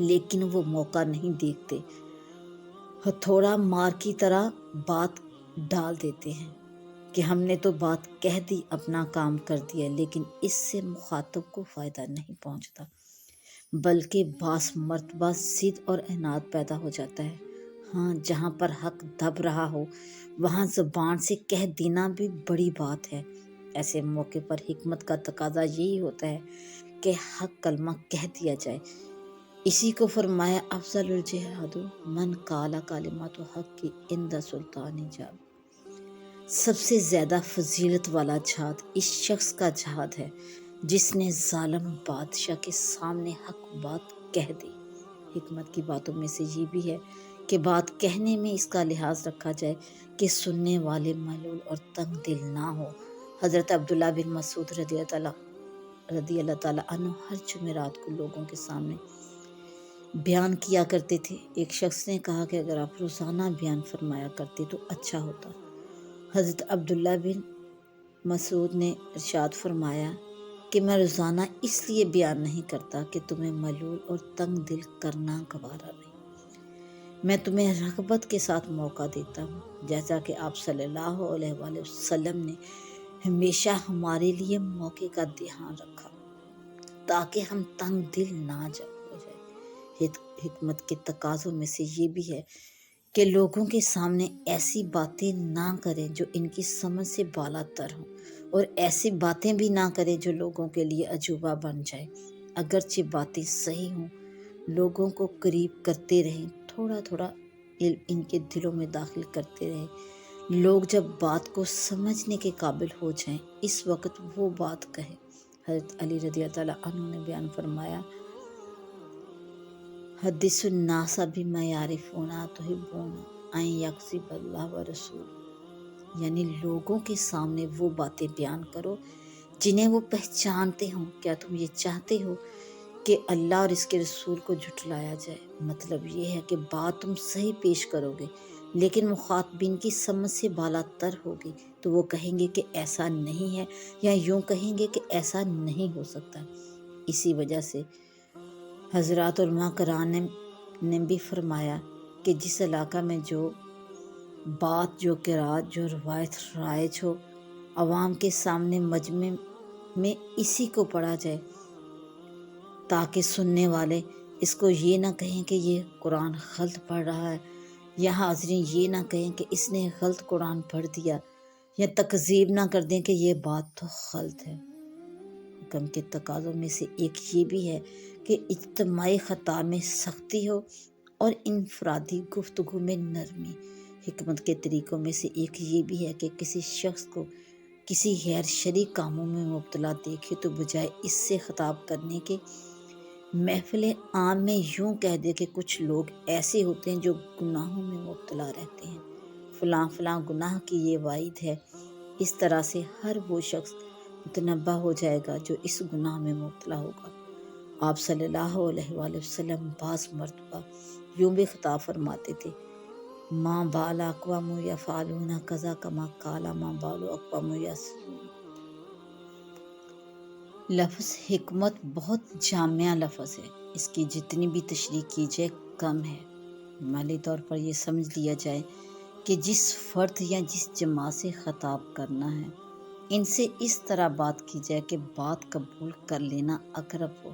لیکن وہ موقع نہیں دیکھتے، ہتھوڑا مار کی طرح بات ڈال دیتے ہیں کہ ہم نے تو بات کہہ دی، اپنا کام کر دیا، لیکن اس سے مخاطب کو فائدہ نہیں پہنچتا، بلکہ بعض مرتبہ ضد اور عناد پیدا ہو جاتا ہے۔ ہاں، جہاں پر حق دب رہا ہو وہاں زبان سے کہہ دینا بھی بڑی بات ہے۔ ایسے موقع پر حکمت کا تقاضا یہی ہوتا ہے کہ حق کلمہ کہہ دیا جائے۔ اسی کو فرمایا افضل الجہاد من قال کلمات حق کی عند سلطان جاب۔ سب سے زیادہ فضیلت والا جہاد اس شخص کا جہاد ہے جس نے ظالم بادشاہ کے سامنے حق بات کہہ دی۔ حکمت کی باتوں میں سے یہ بھی ہے کہ بات کہنے میں اس کا لحاظ رکھا جائے کہ سننے والے ملول اور تنگ دل نہ ہو۔ حضرت عبداللہ بن مسعود رضی اللہ تعالیٰ عنہ ہر جمعرات کو لوگوں کے سامنے بیان کیا کرتے تھے۔ ایک شخص نے کہا کہ اگر آپ روزانہ بیان فرمایا کرتے تو اچھا ہوتا۔ حضرت عبداللہ بن مسعود نے ارشاد فرمایا کہ میں روزانہ اس لیے بیان نہیں کرتا کہ تمہیں ملول اور تنگ دل کرنا گوارا نہیں، میں تمہیں رغبت کے ساتھ موقع دیتا ہوں، جیسا کہ آپ صلی اللہ علیہ وآلہ وسلم نے ہمیشہ ہمارے لیے موقع کا دھیان رکھا تاکہ ہم تنگ دل نہ ہو جائے۔ حکمت کے تقاضوں میں سے یہ بھی ہے کہ لوگوں کے سامنے ایسی باتیں نہ کریں جو ان کی سمجھ سے بالا تر ہوں، اور ایسی باتیں بھی نہ کریں جو لوگوں کے لیے عجوبہ بن جائے۔ اگرچہ باتیں صحیح ہوں، لوگوں کو قریب کرتے رہیں، تھوڑا تھوڑا علم ان کے دلوں میں داخل کرتے رہیں۔ لوگ جب بات کو سمجھنے کے قابل ہو جائیں اس وقت وہ بات کہیں۔ حضرت علی رضی اللہ تعالیٰ عنہ نے بیان فرمایا، حدث الناس بما یعرفون تحبون ان یکذب اللہ ورسولہ، یعنی لوگوں کے سامنے وہ باتیں بیان کرو جنہیں وہ پہچانتے ہوں۔ کیا تم یہ چاہتے ہو کہ اللہ اور اس کے رسول کو جھٹلایا جائے؟ مطلب یہ ہے کہ بات تم صحیح پیش کرو گے لیکن مخاطبین کی سمجھ سے بالا تر ہوگی تو وہ کہیں گے کہ ایسا نہیں ہے، یا یوں کہیں گے کہ ایسا نہیں ہو سکتا۔ اسی وجہ سے حضرات علماء کرام نے بھی فرمایا کہ جس علاقہ میں جو بات، جو قرات، جو روایت رائج ہو، عوام کے سامنے مجمع میں اسی کو پڑھا جائے تاکہ سننے والے اس کو یہ نہ کہیں کہ یہ قرآن غلط پڑھ رہا ہے، یا حاضرین یہ نہ کہیں کہ اس نے غلط قرآن پڑھ دیا، یا تکذیب نہ کر دیں کہ یہ بات تو غلط ہے۔ حکم کے تقاضوں میں سے ایک یہ بھی ہے کہ اجتماعی خطاب میں سختی ہو اور انفرادی گفتگو میں نرمی۔ حکمت کے طریقوں میں سے ایک یہ بھی ہے کہ کسی شخص کو کسی غیر شرعی کاموں میں مبتلا دیکھے تو بجائے اس سے خطاب کرنے کے محفل عام میں یوں کہہ دے کہ کچھ لوگ ایسے ہوتے ہیں جو گناہوں میں مبتلا رہتے ہیں، فلاں فلاں گناہ کی یہ وعید ہے۔ اس طرح سے ہر وہ شخص متنبہ ہو جائے گا جو اس گناہ میں مبتلا ہوگا۔ آپ صلی اللہ علیہ وآلہ وسلم بعض مرتبہ یوں بھی خطاب فرماتے تھے، ماں بال اقوام یفعلون کذا کما قال ماں بال اقوام یصنعون۔ لفظ حکمت بہت جامع لفظ ہے، اس کی جتنی بھی تشریح کی جائے کم ہے۔ مالی طور پر یہ سمجھ لیا جائے کہ جس فرد یا جس جماعت سے خطاب کرنا ہے ان سے اس طرح بات کی جائے کہ بات قبول کر لینا اقرب ہو،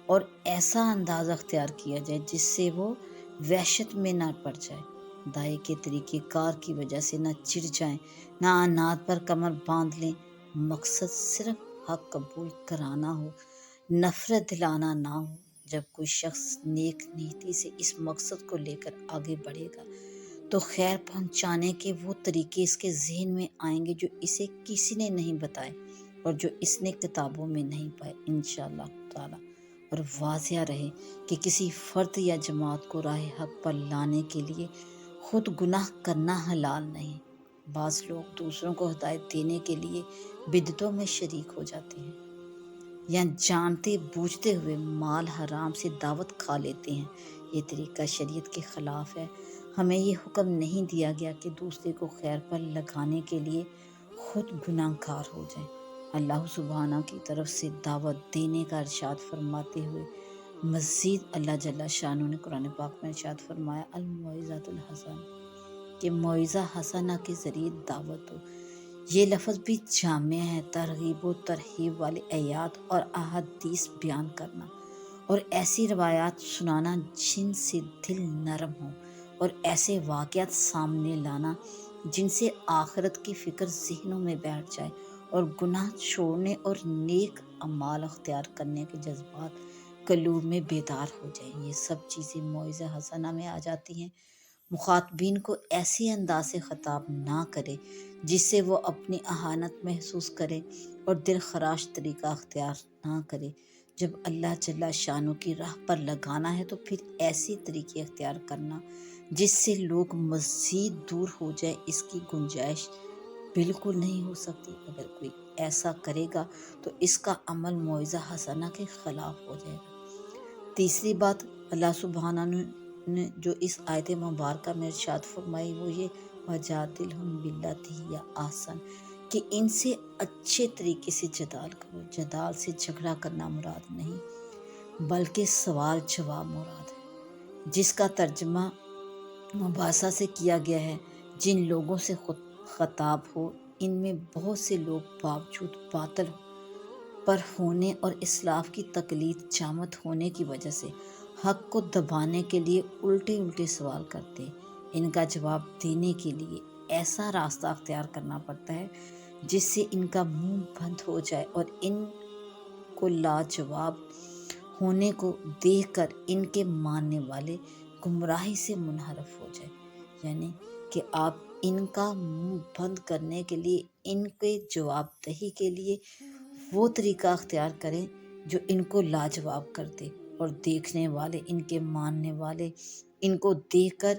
اور ایسا انداز اختیار کیا جائے جس سے وہ وحشت میں نہ پڑ جائے، دائی کے طریقہ کار کی وجہ سے نہ چڑ جائیں، نہ عناد پر کمر باندھ لیں۔ مقصد صرف حق قبول کرانا ہو، نفرت دلانا نہ ہو۔ جب کوئی شخص نیک نیتی سے اس مقصد کو لے کر آگے بڑھے گا تو خیر پہنچانے کے وہ طریقے اس کے ذہن میں آئیں گے جو اسے کسی نے نہیں بتائے اور جو اس نے کتابوں میں نہیں پائے انشاءاللہ تعالی۔ اور واضح رہے کہ کسی فرد یا جماعت کو راہ حق پر لانے کے لیے خود گناہ کرنا حلال نہیں۔ بعض لوگ دوسروں کو ہدایت دینے کے لیے بدعتوں میں شریک ہو جاتے ہیں یا جانتے بوجھتے ہوئے مال حرام سے دعوت کھا لیتے ہیں۔ یہ طریقہ شریعت کے خلاف ہے۔ ہمیں یہ حکم نہیں دیا گیا کہ دوسرے کو خیر پر لگانے کے لیے خود گناہ گار ہو جائیں۔ اللہ سبحانہ کی طرف سے دعوت دینے کا ارشاد فرماتے ہوئے مزید اللہ جل شانہ نے قرآن پاک میں ارشاد فرمایا الموعظۃ الحسن، کہ موعظہ حسنہ کے ذریعے دعوت ہو۔ یہ لفظ بھی جامع ہے ترغیب و ترہیب والی آیات اور احادیث بیان کرنا، اور ایسی روایات سنانا جن سے دل نرم ہو، اور ایسے واقعات سامنے لانا جن سے آخرت کی فکر ذہنوں میں بیٹھ جائے، اور گناہ چھوڑنے اور نیک اعمال اختیار کرنے کے جذبات قلوب میں بیدار ہو جائیں۔ یہ سب چیزیں موعظہ حسنہ میں آ جاتی ہیں۔ مخاطبین کو ایسے انداز سے خطاب نہ کرے جس سے وہ اپنی اہانت محسوس کرے اور دل خراش طریقہ اختیار نہ کرے۔ جب اللہ جل شانہ کی راہ پر لگانا ہے تو پھر ایسی طریقے اختیار کرنا جس سے لوگ مزید دور ہو جائے، اس کی گنجائش بالکل نہیں ہو سکتی۔ اگر کوئی ایسا کرے گا تو اس کا عمل موعظہ حسنہ کے خلاف ہو جائے گا۔ تیسری بات اللہ سبحانہ نے جو اس آیت مبارکہ میں ارشاد فرمائی وہ یہ وجادلہم باللتی ہی احسن، کہ ان سے اچھے طریقے سے جدال کرو۔ جدال سے جھگڑا کرنا مراد نہیں بلکہ سوال جواب مراد ہے، جس کا ترجمہ مباحثہ سے کیا گیا ہے۔ جن لوگوں سے خطاب ہو ان میں بہت سے لوگ باوجود باطل پر ہونے اور اسلاف کی تقلید جامد ہونے کی وجہ سے حق کو دبانے کے لیے الٹے سوال کرتے ہیں۔ ان کا جواب دینے کے لیے ایسا راستہ اختیار کرنا پڑتا ہے جس سے ان کا منہ بند ہو جائے، اور ان کو لاجواب ہونے کو دیکھ کر ان کے ماننے والے گمراہی سے منحرف ہو جائے۔ یعنی کہ آپ ان کا منہ بند کرنے کے لیے، ان کے جواب دہی کے لیے وہ طریقہ اختیار کریں جو ان کو لاجواب کر دے، اور دیکھنے والے، ان کے ماننے والے ان کو دیکھ کر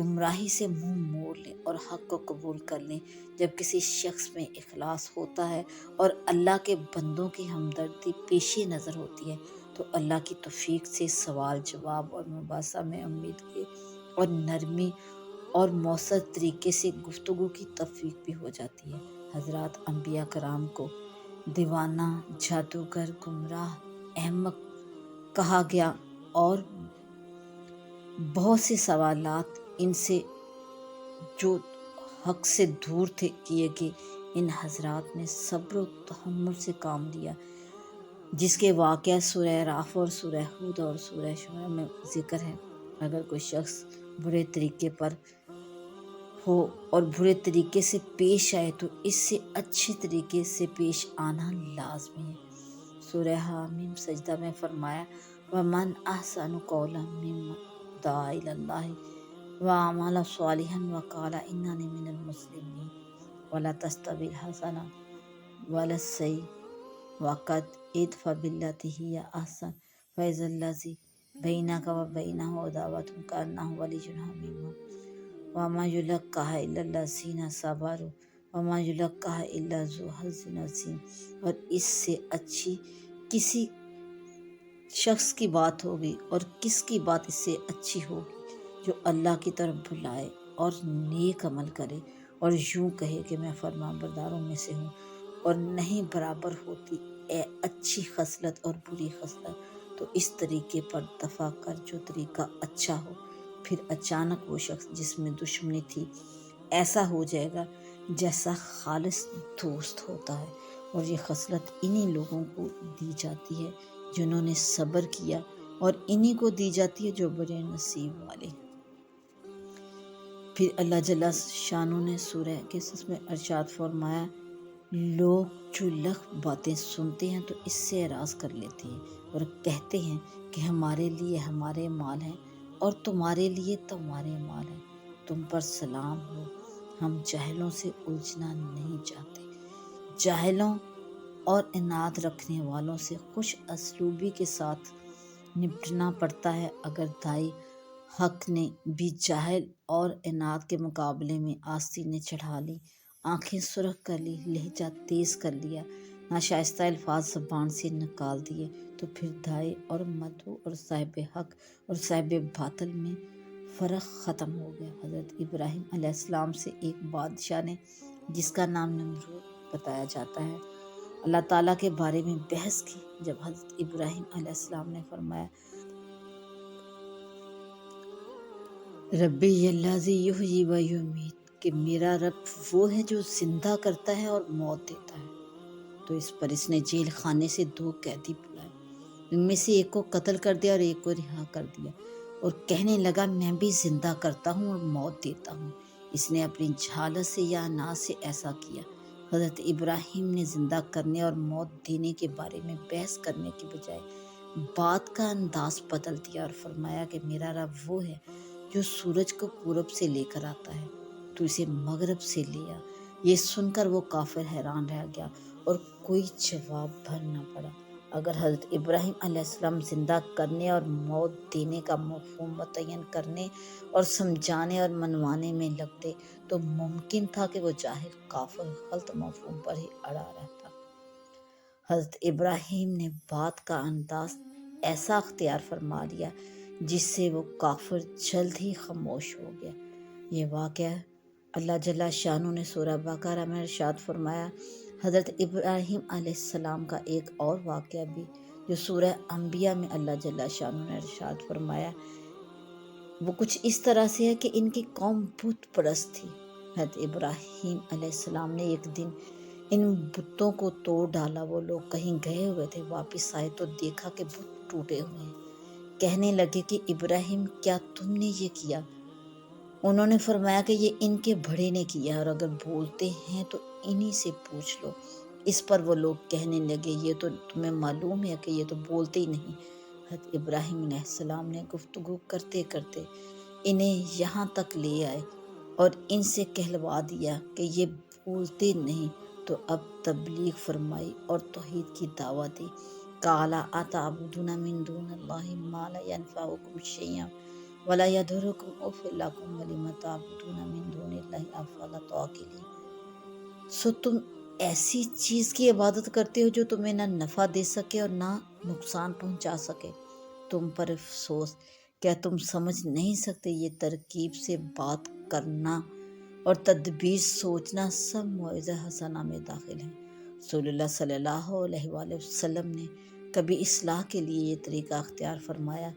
گمراہی سے منہ موڑ لیں اور حق کو قبول کر لیں۔ جب کسی شخص میں اخلاص ہوتا ہے اور اللہ کے بندوں کی ہمدردی پیش نظر ہوتی ہے تو اللہ کی توفیق سے سوال جواب اور مباحثہ میں امید کے اور نرمی اور مؤثر طریقے سے گفتگو کی توفیق بھی ہو جاتی ہے۔ حضرات انبیاء کرام کو دیوانہ، جادوگر، گمراہ، احمق کہا گیا، اور بہت سے سوالات ان سے جو حق سے دور تھے کیے گئے۔ ان حضرات نے صبر و تحمل سے کام لیا، جس کے واقعہ سورہ اعراف اور سورہ ہود اور سورہ شعراء میں ذکر ہے۔ اگر کوئی شخص برے طریقے پر ہو اور برے طریقے سے پیش آئے تو اس سے اچھے طریقے سے پیش آنا لازمی ہے۔ سورہ حامیم سجدہ میں فرمایا وَمَنْ أَحْسَنُ قَوْلًا مِّمَّنْ دَعَا إِلَى اللَّهِ وَعَمِلَ صَالِحًا وَقَالَ إِنَّنِي مِنَ الْمُسْلِمِينَ وَلَا تَسْتَوِي الْحَسَنَةُ وَلَا السَّيِّئَةُ وَقَدْ ادْفَعْ بِالَّتِي هِيَ أَحْسَنُ فَإِذَا الَّذِي بَيْنَكَ وَبَيْنَهُ عَدَاوَةٌ كَأَنَّهُ وَلِيٌّ حَمِيمٌ وَمَا يُلَقَّاهَا إِلَّا الَّذِينَ صَبَرُوا وَمَا يُلَقَّاهَا إِلَّا ذُو حَظٍّ عَظِيمٍ۔ اور اس سے اچھی کسی شخص کی بات ہوگی، اور کس کی بات اس سے اچھی ہوگی جو اللہ کی طرف بلائے اور نیک عمل کرے اور یوں کہے کہ میں فرمان برداروں میں سے ہوں، اور نہیں برابر ہوتی اے اچھی خصلت اور بری خصلت۔ تو اس طریقے پر دفع کر جو طریقہ اچھا ہو۔ پھر اچانک وہ شخص جس میں دشمنی تھی ایسا ہو جائے گا جیسا خالص دوست ہوتا ہے، اور یہ خصلت انہی لوگوں کو دی جاتی ہے جنہوں نے صبر کیا، اور انہی کو دی جاتی ہے جو بڑے نصیب والے۔ پھر اللہ جل شانہ نے سورہ قصص میں ارشاد فرمایا لوگ جو لغو باتیں سنتے ہیں تو اس سے اعراض کر لیتے ہیں اور کہتے ہیں کہ ہمارے لیے ہمارے مال ہیں اور تمہارے لیے تمہارے مال ہیں، تم پر سلام ہو، ہم جاہلوں سے الجھنا نہیں چاہتے۔ جاہلوں اور اناد رکھنے والوں سے خوش اسلوبی کے ساتھ نپٹنا پڑتا ہے۔ اگر دائی حق نے بھی جاہل اور اناد کے مقابلے میں آستینیں چڑھا لی، آنکھیں سرخ کر لی، لہجہ تیز کر لیا، ناشائستہ الفاظ زبان سے نکال دیے، تو پھر دائی اور مدعو اور صاحب حق اور صاحب باطل میں فرق ختم ہو گیا۔ حضرت ابراہیم علیہ السلام سے ایک بادشاہ نے جس کا نام نمرود بتایا جاتا ہے، اللہ تعالیٰ کے بارے میں بحث کی۔ جب حضرت ابراہیم علیہ السلام نے فرمایا ربی الذی یحیی و یمیت، کہ میرا رب وہ ہے جو زندہ کرتا ہے اور موت دیتا ہے۔ تو اس پر اس نے جیل خانے سے 2 قیدی بلائے، ان میں سے ایک کو قتل کر دیا اور ایک کو رہا کر دیا، اور کہنے لگا میں بھی زندہ کرتا ہوں اور موت دیتا ہوں۔ اس نے اپنی جہالت سے یا اناج سے ایسا کیا۔ حضرت ابراہیم نے زندہ کرنے اور موت دینے کے بارے میں بحث کرنے کے بجائے بات کا انداز بدل دیا اور فرمایا کہ میرا رب وہ ہے جو سورج کو پورب سے لے کر آتا ہے، تو اسے مغرب سے لے آ۔ یہ سن کر وہ کافر حیران رہ گیا اور کوئی جواب بھر نہ پڑا۔ اگر حضرت ابراہیم علیہ السلام زندہ کرنے اور موت دینے کا مفہوم متعین کرنے اور سمجھانے اور منوانے میں لگتے تو ممکن تھا کہ وہ جاہل کافر غلط مفہوم پر ہی اڑا رہتا۔ حضرت ابراہیم نے بات کا انداز ایسا اختیار فرما لیا جس سے وہ کافر جلد ہی خاموش ہو گیا۔ یہ واقعہ اللہ جل شانہ نے سورہ بقرہ میں ارشاد فرمایا۔ حضرت ابراہیم علیہ السلام کا ایک اور واقعہ بھی جو سورہ انبیاء میں اللہ جل شانہ نے ارشاد فرمایا، وہ کچھ اس طرح سے ہے کہ ان کی قوم بت پرست تھی۔ حضرت ابراہیم علیہ السلام نے ایک دن ان بتوں کو توڑ ڈالا۔ وہ لوگ کہیں گئے ہوئے تھے، واپس آئے تو دیکھا کہ بت ٹوٹے ہوئے ہیں۔ کہنے لگے کہ ابراہیم کیا تم نے یہ کیا؟ انہوں نے فرمایا کہ یہ ان کے بڑے نے کیا، اور اگر بولتے ہیں تو انہی سے پوچھ لو۔ اس پر وہ لوگ کہنے لگے یہ تو تمہیں معلوم ہے کہ یہ تو بولتے ہی نہیں۔ حضرت ابراہیم علیہ السلام نے گفتگو کرتے کرتے انہیں یہاں تک لے آئے اور ان سے کہلوا دیا کہ یہ بولتے نہیں، تو اب تبلیغ فرمائی اور توحید کی دعوت دی۔ قال اتعبدون من دون اللہ ما لا ينفعکم شیئا ولا يضرکم اف لکم ولم تعبدون من دون اللہ افلا تعقلون۔ سو تم ایسی چیز کی عبادت کرتے ہو جو تمہیں نہ نفع دے سکے اور نہ نقصان پہنچا سکے۔ تم پر افسوس، کیا تم سمجھ نہیں سکتے؟ یہ ترکیب سے بات کرنا اور تدبیر سوچنا سب موعظہ حسنہ میں داخل ہیں۔ رسول اللہ صلی اللہ علیہ وآلہ وسلم نے کبھی اصلاح کے لیے یہ طریقہ اختیار فرمایا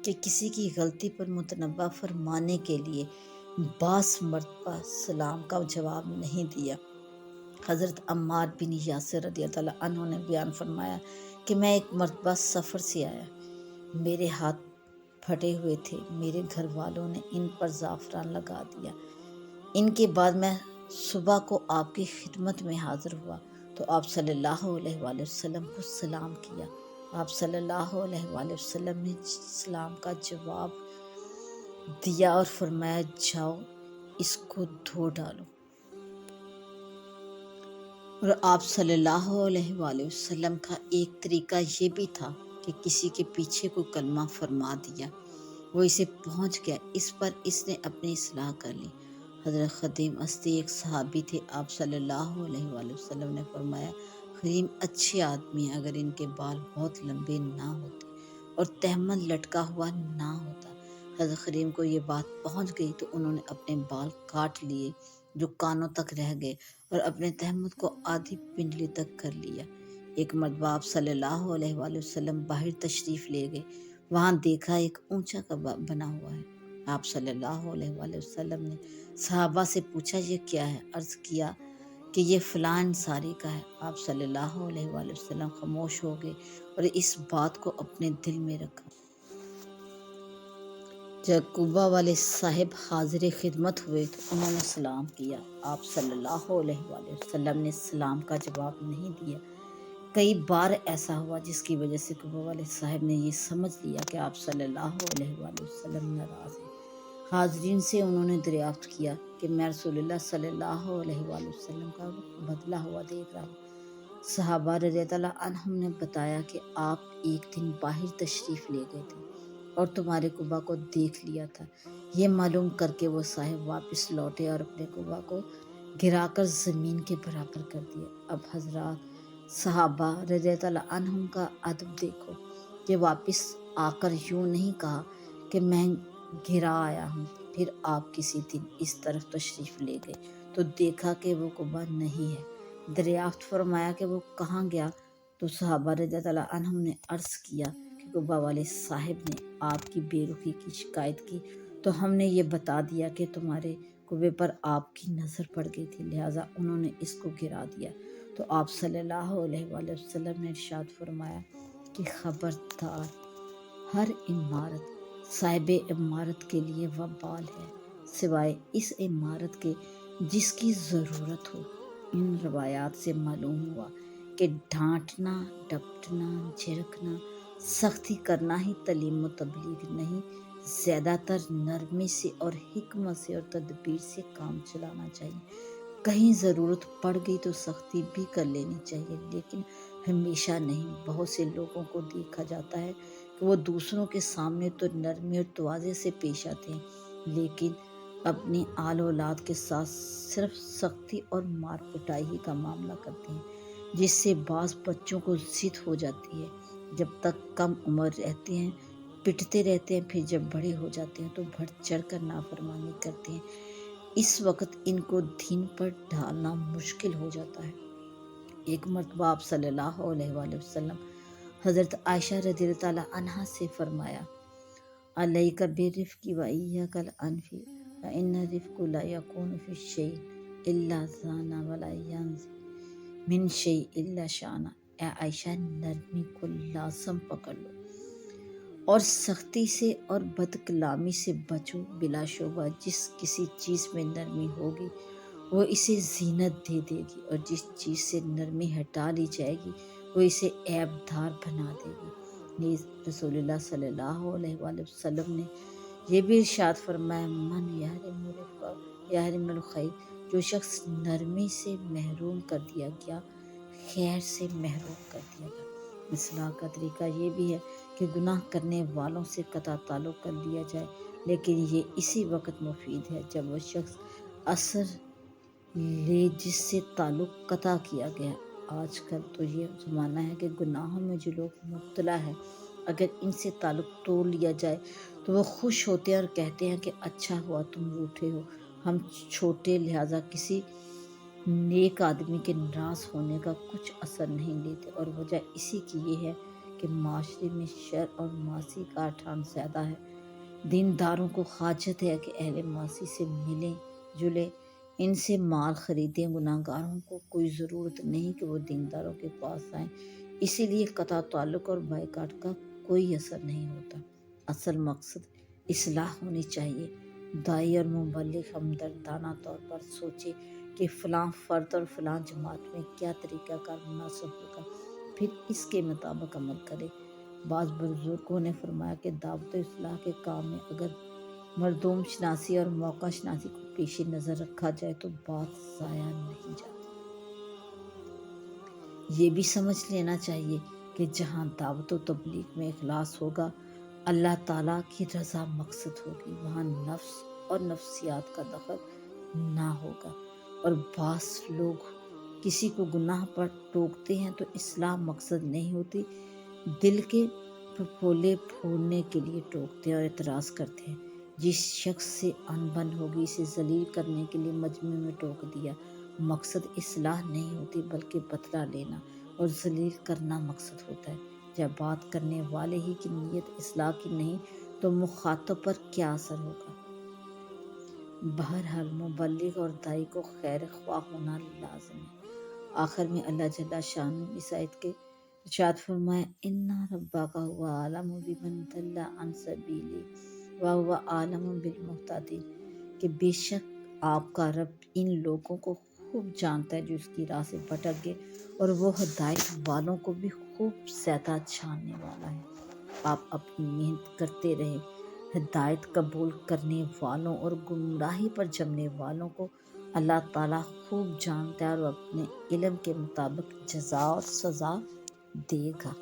کہ کسی کی غلطی پر متنبہ فرمانے کے لیے 22 مرتبہ سلام کا جواب نہیں دیا۔ حضرت عمار بن یاسر رضی اللہ عنہ نے بیان فرمایا کہ میں ایک مرتبہ سفر سے آیا، میرے ہاتھ پھٹے ہوئے تھے، میرے گھر والوں نے ان پر زعفران لگا دیا۔ ان کے بعد میں صبح کو آپ کی خدمت میں حاضر ہوا تو آپ صلی اللہ علیہ وآلہ وسلم کو سلام کیا۔ آپ صلی اللہ علیہ وآلہ وسلم نے سلام کا جواب دیا اور فرمایا جاؤ اس کو دھو ڈالو۔ اور آپ صلی اللہ علیہ وآلہ وسلم کا ایک طریقہ یہ بھی تھا کہ کسی کے پیچھے کو کلمہ فرما دیا، وہ اسے پہنچ گیا، اس پر اس نے اپنی اصلاح کر لی۔ حضرت خدیم اسدی ایک صحابی تھے، آپ صلی اللہ علیہ وآلہ وسلم نے فرمایا خدیم اچھے آدمی ہیں اگر ان کے بال بہت لمبے نہ ہوتے اور تہمد لٹکا ہوا نہ ہوتا۔ حضرت خدیم کو یہ بات پہنچ گئی تو انہوں نے اپنے بال کاٹ لیے جو کانوں تک رہ گئے اور اپنے تہمد کو آدھی پنڈلی تک کر لیا۔ ایک مرتبہ آپ صلی اللہ علیہ وآلہ وسلم باہر تشریف لے گئے، وہاں دیکھا ایک اونچا کعبہ بنا ہوا ہے۔ آپ صلی اللہ علیہ وآلہ وسلم نے صحابہ سے پوچھا یہ کیا ہے؟ عرض کیا کہ یہ فلاں انصاری کا ہے۔ آپ صلی اللہ علیہ وآلہ وسلم خاموش ہو گئے اور اس بات کو اپنے دل میں رکھا۔ جب قبہ والے صاحب حاضر خدمت ہوئے تو انہوں نے سلام کیا، آپ صلی اللہ علیہ وآلہ وسلم نے سلام کا جواب نہیں دیا۔ کئی بار ایسا ہوا جس کی وجہ سے قبہ والے صاحب نے یہ سمجھ لیا کہ آپ صلی اللہ علیہ وآلہ وسلم ناراض ہیں۔ حاضرین سے انہوں نے دریافت کیا کہ میں رسول اللہ صلی اللہ علیہ وآلہ وسلم کا بدلہ ہوا دیکھ رہا ہوں۔ صحابہ رضی اللہ عنہم نے بتایا کہ آپ ایک دن باہر تشریف لے گئے تھے اور تمہارے قبہ کو دیکھ لیا تھا۔ یہ معلوم کر کے وہ صاحب واپس لوٹے اور اپنے قبہ کو گرا کر زمین کے برابر کر دیا۔ اب حضرات صحابہ رضی اللہ عنہم کا ادب دیکھو کہ واپس آ کر یوں نہیں کہا کہ میں گرا آیا ہوں۔ پھر آپ کسی دن اس طرف تشریف لے گئے تو دیکھا کہ وہ قبہ نہیں ہے۔ دریافت فرمایا کہ وہ کہاں گیا تو صحابہ رضی اللہ عنہم نے عرض کیا کہ قبہ والے صاحب نے آپ کی بے رخی کی شکایت کی تو ہم نے یہ بتا دیا کہ تمہارے کنویں پر آپ کی نظر پڑ گئی تھی، لہٰذا انہوں نے اس کو گرا دیا۔ تو آپ صلی اللہ علیہ وآلہ وسلم نے ارشاد فرمایا کہ خبردار، ہر عمارت صاحب عمارت کے لیے وبال ہے سوائے اس عمارت کے جس کی ضرورت ہو۔ ان روایات سے معلوم ہوا کہ ڈانٹنا، ڈپٹنا، جھڑکنا، سختی کرنا ہی تعلیم و تبلیغ نہیں، زیادہ تر نرمی سے اور حکمت سے اور تدبیر سے کام چلانا چاہیے۔ کہیں ضرورت پڑ گئی تو سختی بھی کر لینی چاہیے، لیکن ہمیشہ نہیں۔ بہت سے لوگوں کو دیکھا جاتا ہے کہ وہ دوسروں کے سامنے تو نرمی اور تواضع سے پیش آتے ہیں، لیکن اپنی آل اولاد کے ساتھ صرف سختی اور مار پٹائی ہی کا معاملہ کرتے ہیں، جس سے بعض بچوں کو ضد ہو جاتی ہے۔ جب تک کم عمر رہتے ہیں پٹتے رہتے ہیں، پھر جب بڑے ہو جاتے ہیں تو بڑھ چڑھ کر نافرمانی کرتے ہیں۔ اس وقت ان کو دین پر ڈھالنا مشکل ہو جاتا ہے۔ ایک مرتبہ آپ صلی اللہ علیہ وآلہ وسلم حضرت عائشہ رضی اللہ تعالیٰ عنہا سے فرمایا، علیک بالرفق وإیاک العنف فإن الرفق لا يكون في الشيء إلا زانا ولا ينزل من شيء إلا شانا۔ اے عائشہ، نرمی کو لازم پکڑ لو اور سختی سے اور بد کلامی سے بچو۔ بلا شبہ جس کسی چیز میں نرمی ہوگی وہ اسے زینت دے دے گی، اور جس چیز سے نرمی ہٹا لی جائے گی وہ اسے عیب دار بنا دے گی۔ نیز رسول اللہ صلی اللہ علیہ وآلہ وسلم نے یہ بھی ارشاد فرمایا، من یحرم الرفق یحرم الخیر، جو شخص نرمی سے محروم کر دیا گیا خیر سے محروم کر دیا گیا۔ اصلاح کا طریقہ یہ بھی ہے کہ گناہ کرنے والوں سے قطع تعلق کر لیا جائے، لیکن یہ اسی وقت مفید ہے جب وہ شخص اثر لے جس سے تعلق قطع کیا گیا۔ آج کل تو یہ زمانہ ہے کہ گناہوں میں جو لوگ مبتلا ہیں، اگر ان سے تعلق توڑ لیا جائے تو وہ خوش ہوتے ہیں اور کہتے ہیں کہ اچھا ہوا تم روٹھے ہو، ہم چھوٹے، لہٰذا کسی نیک آدمی کے ناراض ہونے کا کچھ اثر نہیں لیتے۔ اور وجہ اسی کی یہ ہے کہ معاشرے میں شر اور معاصی کا ٹھان زیادہ ہے۔ دینداروں کو حاجت ہے کہ اہل معاصی سے ملیں جلیں، ان سے مال خریدیں۔ گناہ گاروں کو کوئی ضرورت نہیں کہ وہ دینداروں کے پاس آئیں، اسی لیے قطع تعلق اور بائیکاٹ کا کوئی اثر نہیں ہوتا۔ اصل مقصد اصلاح ہونی چاہیے۔ داعی اور مبلغ ہمدردانہ طور پر سوچے کہ فلاں فرد اور فلاں جماعت میں کیا طریقہ کار مناسب ہوگا، پھر اس کے مطابق عمل کرے۔ بعض بزرگوں نے فرمایا کہ دعوت و اصلاح کے کام میں اگر مردم شناسی اور موقع شناسی کو پیش نظر رکھا جائے تو بات ضائع نہیں جاتی۔ یہ بھی سمجھ لینا چاہیے کہ جہاں دعوت و تبلیغ میں اخلاص ہوگا، اللہ تعالیٰ کی رضا مقصد ہوگی، وہاں نفس اور نفسیات کا دخل نہ ہوگا۔ اور بعض لوگ کسی کو گناہ پر ٹوکتے ہیں تو اصلاح مقصد نہیں ہوتی، دل کے پھپھولے پھوڑنے کے لیے ٹوکتے ہیں اور اعتراض کرتے ہیں۔ جس شخص سے انبن ہوگی اسے ذلیل کرنے کے لیے مجمع میں ٹوک دیا۔ مقصد اصلاح نہیں ہوتی بلکہ بدلہ لینا اور ذلیل کرنا مقصد ہوتا ہے۔ جب بات کرنے والے ہی کی نیت اصلاح کی نہیں تو مخاطب پر کیا اثر ہوگا؟ بہرحال مبلغ اور داعی کو خیر خواہ ہونا لازم ہے۔ آخر میں اللہ جل شانہ اس آیت کے ارشاد فرمایا، ان ربک هو اعلم بمن ضل عن سبیلہ وهو اعلم بالمہتدین، کہ بے شک آپ کا رب ان لوگوں کو خوب جانتا ہے جو اس کی راہ سے بھٹک گئے، اور وہ ہدایت والوں کو بھی خوب زیادہ جاننے والا ہے۔ آپ اپنی محنت کرتے رہیں، ہدایت قبول کرنے والوں اور گمراہی پر جمنے والوں کو اللہ تعالیٰ خوب جانتا ہے اور وہ اپنے علم کے مطابق جزا اور سزا دے گا۔